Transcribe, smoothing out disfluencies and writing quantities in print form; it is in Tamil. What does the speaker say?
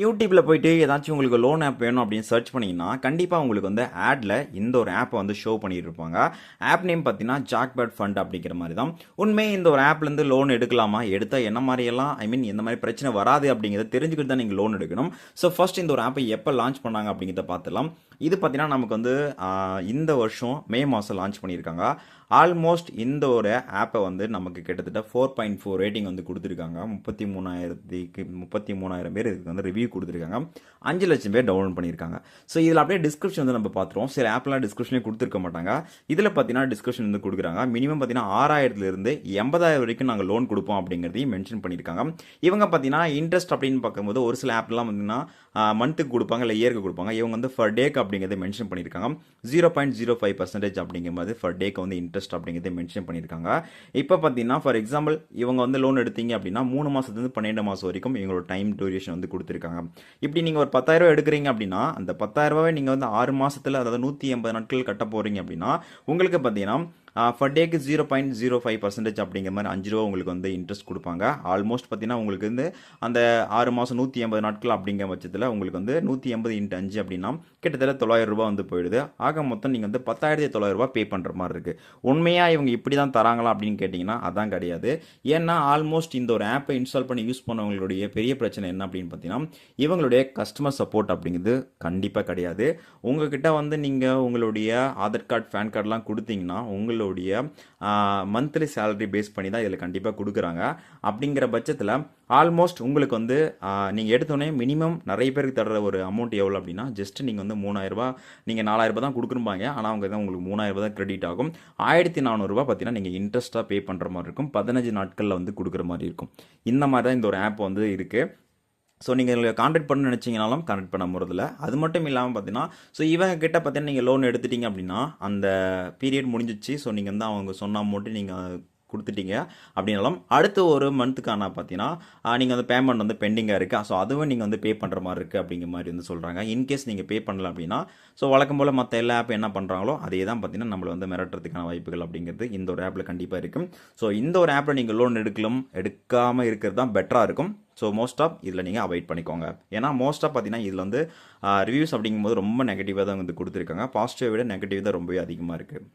யூடியூப்ல போயிட்டு ஏதாச்சும் உங்களுக்கு லோன் ஆப் வேணும் அப்படின்னு சர்ச் பண்ணீங்கன்னா கண்டிப்பாக உங்களுக்கு வந்து ஆட்ல இந்த ஒரு ஆப்பை வந்து ஷோ பண்ணிட்டு இருப்பாங்க. ஆப் நேம் பார்த்தீங்கன்னா ஜாக்பர்ட் ஃபண்ட் அப்படிங்கிற மாதிரி தான். உண்மையே இந்த ஒரு ஆப்லேருந்து லோன் எடுக்கலாமா, எடுத்தால் என்ன மாதிரியெல்லாம் எந்த மாதிரி பிரச்சனை வராது அப்படிங்கிறத தெரிஞ்சுக்கிட்டு தான் நீங்கள் லோன் எடுக்கணும். ஸோ ஃபர்ஸ்ட் இந்த ஒரு ஆப்பை எப்போ லான்ச் பண்ணாங்க அப்படிங்கிறத பார்த்துலாம். இது பார்த்தீங்கன்னா நமக்கு வந்து இந்த வருஷம் மே மாதம் லான்ச் பண்ணியிருக்காங்க. ஆல்மோஸ்ட் இந்த ஒரு ஆப்பை வந்து நமக்கு கிட்டத்தட்ட 4.4 ரேட்டிங் வந்து கொடுத்துருக்காங்க. 33,000 பேர் இதுக்கு வந்து ரிவ்யூ கொடுத்துருக்காங்க. 5 லட்சம் பேர் டவுன்லோட் பண்ணியிருக்காங்க. ஸோ இதில் அப்படியே டிஸ்கிரிப்ஷன் வந்து நம்ம பார்த்துருவோம். சில ஆப்லாம் டிஸ்கிரிப்ஷனே கொடுத்துருக்க மாட்டாங்க. இதில் பார்த்தீங்கன்னா டிஸ்கிரிப்ஷன் வந்து கொடுக்குறாங்க. மினிமம் பார்த்தீங்கன்னா 6,000லேருந்து 80,000 வரைக்கும் நாங்கள் லோன் கொடுப்போம் அப்படிங்கிறதையும் மென்ஷன் பண்ணியிருக்காங்க. இவங்க பார்த்தீங்கன்னா இன்ட்ரெஸ்ட் அப்படின்னு பார்க்கும்போது ஒரு சில ஆப்லாம் பார்த்தீங்கன்னா மந்த்துக்கு கொடுப்பாங்க, இல்லை இயருக்கு கொடுப்பாங்க. இவங்க வந்து ஃபர் டேக்கு அப்படிங்கிறத மென்ஷன் பண்ணியிருக்காங்க. 0.05% அப்படிங்கிற மாதிரி ஃபர் டேக்கு வந்து இன்ட்ரெஸ்ட் அப்படிங்கிறத மென்ஷன் பண்ணியிருக்காங்க. இப்போ பார்த்தீங்கன்னா ஃபார் எக்ஸாம்பிள் இவங்க வந்து லோன் எடுத்தீங்க அப்படின்னா 3 மாதத்துலேருந்து 12 மாதம் வரைக்கும் இவங்களோட டைம் டியூரேஷன் வந்து கொடுத்துருக்காங்க. இப்படி நீங்கள் ஒரு 10,000 எடுக்கிறீங்க அப்படின்னா அந்த 10,000 நீங்கள் வந்து 6 மாதத்தில், அதாவது 180 நாட்கள் கட்ட போகிறீங்க அப்படின்னா உங்களுக்கு பார்த்தீங்கன்னா ஃபர் டேக்கு 0.05% அப்படிங்கிற மாதிரி 5 ரூபா உங்களுக்கு வந்து இன்ட்ரெஸ்ட் கொடுப்பாங்க. ஆல்மோஸ்ட் பார்த்தீங்கன்னா உங்களுக்கு வந்து அந்த 6 மாதம் 180 நாட்கள் அப்படிங்கிற பட்சத்தில் உங்களுக்கு வந்து 180 × 5 அப்படின்னா கிட்டத்தட்ட 900 ரூபா வந்து போயிடுது. ஆக மொத்தம் நீங்கள் வந்து 10,900 ரூபா பே பண்ணுற மாதிரி இருக்குது. உண்மையாக இவங்க இப்படி தான் தராங்களா அப்படின்னு கேட்டிங்கன்னா அதான் கிடையாது. ஏன்னா ஆல்மோஸ்ட் இந்த ஒரு ஆப்பை இன்ஸ்டால் பண்ணி யூஸ் பண்ணவங்களுடைய பெரிய பிரச்சனை என்ன அப்படின்னு பார்த்தீங்கன்னா இவங்களுடைய கஸ்டமர் சப்போர்ட் அப்படிங்கிறது கண்டிப்பாக கிடையாது. உங்ககிட்ட வந்து நீங்கள் உங்களுடைய ஆதார் கார்டு, பேன் கார்டெலாம் கொடுத்தீங்கன்னா உங்களுடைய மந்த்லி சேலரி பேஸ் பண்ணி தான் இதில் கண்டிப்பாக கொடுக்குறாங்க. அப்படிங்கிற பட்சத்தில் ஆல்மோஸ்ட் உங்களுக்கு வந்து நீங்கள் எடுத்தோடனே மினிமம் நிறைய பேருக்கு தர்ற ஒரு அமௌண்ட் எவ்வளோ அப்படின்னா ஜஸ்ட் நீங்கள் வந்து 3,000 ரூபா, நீங்கள் 4,000 ரூபா தான் கொடுக்குறப்பாங்க. ஆனால் அவங்க தான் உங்களுக்கு 3,000 ரூபா தான் கிரெடிட் ஆகும். 1,400 ரூபா பார்த்தீங்கன்னா நீங்கள் இன்ட்ரெஸ்ட்டாக பே பண்ணுற மாதிரி இருக்கும். 15 நாட்களில் வந்து கொடுக்குற மாதிரி இருக்கும். இந்த மாதிரி தான் இந்த ஒரு ஆப் வந்து இருக்குது. ஸோ நீங்கள் கான்டாக்ட் பண்ண நினச்சிங்கனாலும் கான்டாக்ட் பண்ண போகிறதில்ல. அது மட்டும் இல்லாமல் பார்த்தீங்கன்னா இவங்க கிட்ட பார்த்தீங்கன்னா நீங்கள் லோன் எடுத்துட்டீங்க அப்படின்னா அந்த பீரியட் முடிஞ்சிச்சு. ஸோ நீங்கள் வந்து அவங்க சொன்ன அமௌண்ட்டு நீங்கள் கொடுத்துட்டீங்க அப்படின்னாலும் அடுத்த ஒரு மந்த்துக்கான பார்த்தீங்கன்னா நீங்கள் வந்து பேமெண்ட் வந்து பெண்டிங்காக இருக்குது. ஸோ அதுவும் நீங்கள் வந்து பே பண்ணுற மாதிரி இருக்குது அப்படிங்கிற மாதிரி வந்து சொல்கிறாங்க. இன்கேஸ் நீங்கள் பே பண்ணல அப்படின்னா வழக்கம் போல் மற்ற எல்லா ஆப் என்ன பண்ணுறாங்களோ அதே தான் பார்த்தீங்கன்னா நம்மளை வந்து மிரட்டுறதுக்கான வாய்ப்புகள் அப்படிங்கிறது இந்த ஒரு ஆப்பில் கண்டிப்பாக இருக்கும். ஸோ இந்த ஒரு ஆப்பில் நீங்கள் லோன் எடுக்காமல் இருக்கிறது தான் பெட்டராக இருக்கும். ஸோ மோஸ்ட் ஆஃப் இதில் நீங்கள் அவாய்ட் பண்ணிக்கோங்க. ஏன்னா மோஸ்ட் ஆஃப் பார்த்தீங்கன்னா இதில் வந்து ரிவ்யூஸ் அப்படிங்கும்போது ரொம்ப நெகட்டிவாக தான் வந்து கொடுத்துருக்காங்க. பாசிட்டிவை விட நெகட்டிவ் தான் ரொம்பவே அதிகமாக இருக்குது.